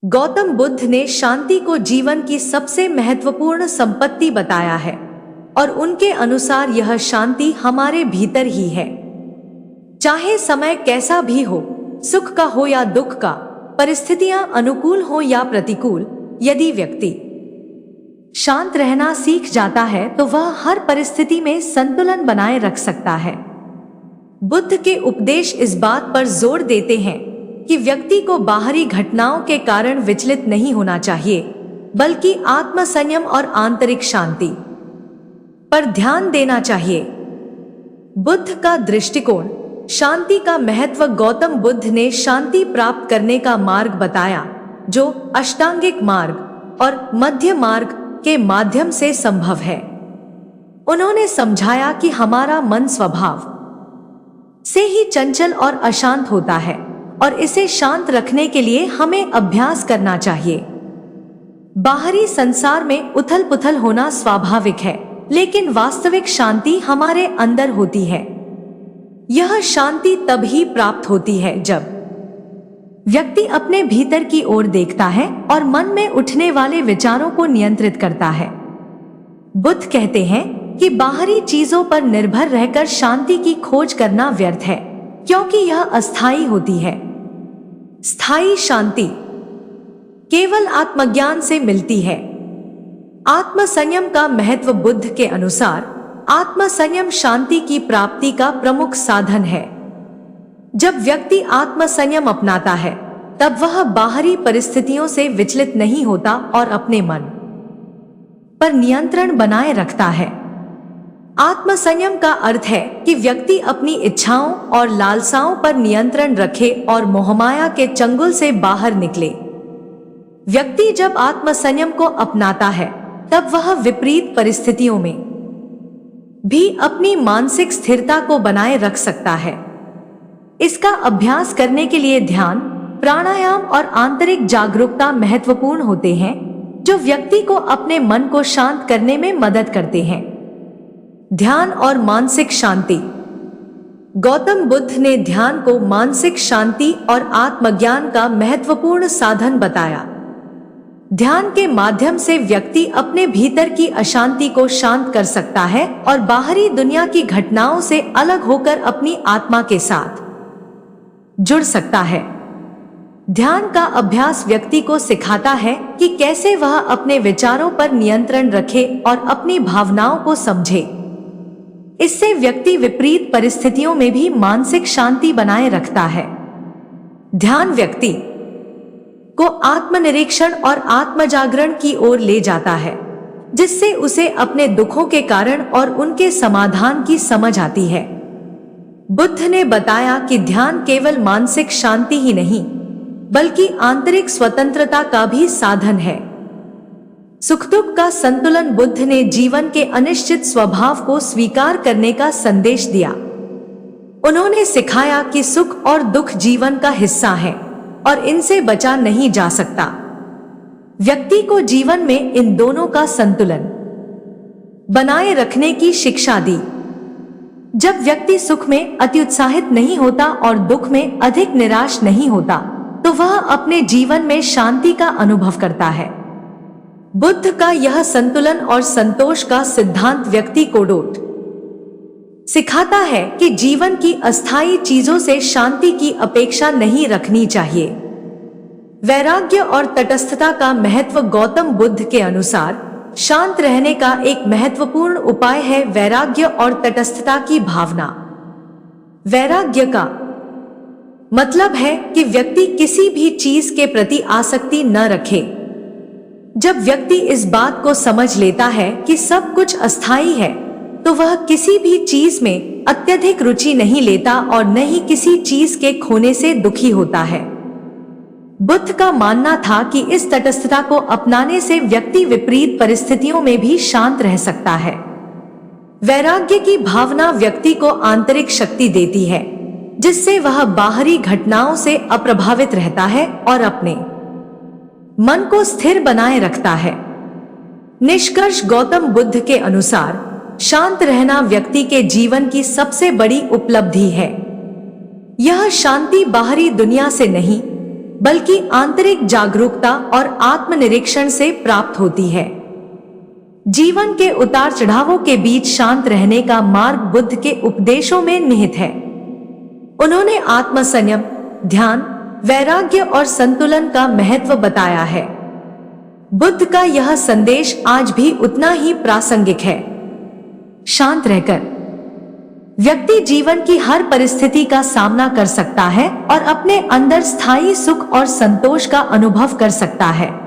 गौतम बुद्ध ने शांति को जीवन की सबसे महत्वपूर्ण संपत्ति बताया है और उनके अनुसार यह शांति हमारे भीतर ही है। चाहे समय कैसा भी हो, सुख का हो या दुख का, परिस्थितियां अनुकूल हो या प्रतिकूल, यदि व्यक्ति शांत रहना सीख जाता है तो वह हर परिस्थिति में संतुलन बनाए रख सकता है। बुद्ध के उपदेश इस बात पर जोर देते हैं कि व्यक्ति को बाहरी घटनाओं के कारण विचलित नहीं होना चाहिए, बल्कि आत्मसंयम और आंतरिक शांति पर ध्यान देना चाहिए। बुद्ध का दृष्टिकोण, शांति का महत्व। गौतम बुद्ध ने शांति प्राप्त करने का मार्ग बताया, जो अष्टांगिक मार्ग और मध्य मार्ग के माध्यम से संभव है। उन्होंने समझाया कि हमारा मन स्वभाव से ही चंचल और अशांत होता है और इसे शांत रखने के लिए हमें अभ्यास करना चाहिए। बाहरी संसार में उथल पुथल होना स्वाभाविक है, लेकिन वास्तविक शांति हमारे अंदर होती है। यह शांति तब ही प्राप्त होती है जब व्यक्ति अपने भीतर की ओर देखता है और मन में उठने वाले विचारों को नियंत्रित करता है। बुद्ध कहते हैं कि बाहरी चीजों पर निर्भर रहकर शांति की खोज करना व्यर्थ है, क्योंकि यह अस्थायी होती है। स्थायी शांति केवल आत्मज्ञान से मिलती है। आत्मसंयम का महत्व। बुद्ध के अनुसार आत्मसंयम शांति की प्राप्ति का प्रमुख साधन है। जब व्यक्ति आत्मसंयम अपनाता है, तब वह बाहरी परिस्थितियों से विचलित नहीं होता और अपने मन पर नियंत्रण बनाए रखता है। आत्मसंयम का अर्थ है कि व्यक्ति अपनी इच्छाओं और लालसाओं पर नियंत्रण रखे और मोहमाया के चंगुल से बाहर निकले। व्यक्ति जब आत्मसंयम को अपनाता है, तब वह विपरीत परिस्थितियों में भी अपनी मानसिक स्थिरता को बनाए रख सकता है। इसका अभ्यास करने के लिए ध्यान, प्राणायाम और आंतरिक जागरूकता महत्वपूर्ण होते हैं, जो व्यक्ति को अपने मन को शांत करने में मदद करते हैं। ध्यान और मानसिक शांति। गौतम बुद्ध ने ध्यान को मानसिक शांति और आत्मज्ञान का महत्वपूर्ण साधन बताया। ध्यान के माध्यम से व्यक्ति अपने भीतर की अशांति को शांत कर सकता है और बाहरी दुनिया की घटनाओं से अलग होकर अपनी आत्मा के साथ जुड़ सकता है। ध्यान का अभ्यास व्यक्ति को सिखाता है कि कैसे वह अपने विचारों पर नियंत्रण रखे और अपनी भावनाओं को समझे। इससे व्यक्ति विपरीत परिस्थितियों में भी मानसिक शांति बनाए रखता है। ध्यान व्यक्ति को आत्मनिरीक्षण और आत्मजागरण की ओर ले जाता है, जिससे उसे अपने दुखों के कारण और उनके समाधान की समझ आती है। बुद्ध ने बताया कि ध्यान केवल मानसिक शांति ही नहीं, बल्कि आंतरिक स्वतंत्रता का भी साधन है। सुख दुख का संतुलन। बुद्ध ने जीवन के अनिश्चित स्वभाव को स्वीकार करने का संदेश दिया। उन्होंने सिखाया कि सुख और दुख जीवन का हिस्सा है और इनसे बचा नहीं जा सकता। व्यक्ति को जीवन में इन दोनों का संतुलन बनाए रखने की शिक्षा दी। जब व्यक्ति सुख में अत्युत्साहित नहीं होता और दुख में अधिक निराश नहीं होता, तो वह अपने जीवन में शांति का अनुभव करता है। बुद्ध का यह संतुलन और संतोष का सिद्धांत व्यक्ति को सिखाता है कि जीवन की अस्थायी चीजों से शांति की अपेक्षा नहीं रखनी चाहिए। वैराग्य और तटस्थता का महत्व। गौतम बुद्ध के अनुसार शांत रहने का एक महत्वपूर्ण उपाय है वैराग्य और तटस्थता की भावना। वैराग्य का मतलब है कि व्यक्ति किसी भी चीज के प्रति आसक्ति न रखे। जब व्यक्ति इस बात को समझ लेता है कि सब कुछ अस्थायी है, तो वह किसी भी चीज में अत्यधिक रुचि नहीं लेता और न ही किसी चीज के खोने से दुखी होता है। बुद्ध का मानना था कि इस तटस्थता को अपनाने से व्यक्ति विपरीत परिस्थितियों में भी शांत रह सकता है। वैराग्य की भावना व्यक्ति को आंतरिक शक्ति देती है, जिससे वह बाहरी घटनाओं से अप्रभावित रहता है और अपने मन को स्थिर बनाए रखता है। निष्कर्ष। गौतम बुद्ध के अनुसार शांत रहना व्यक्ति के जीवन की सबसे बड़ी उपलब्धि है। यह शांति बाहरी दुनिया से नहीं, बल्कि आंतरिक जागरूकता और आत्मनिरीक्षण से प्राप्त होती है। जीवन के उतार चढ़ावों के बीच शांत रहने का मार्ग बुद्ध के उपदेशों में निहित है। उन्होंने आत्मसंयम, ध्यान, वैराग्य और संतुलन का महत्व बताया है। बुद्ध का यह संदेश आज भी उतना ही प्रासंगिक है। शांत रहकर व्यक्ति जीवन की हर परिस्थिति का सामना कर सकता है और अपने अंदर स्थायी सुख और संतोष का अनुभव कर सकता है।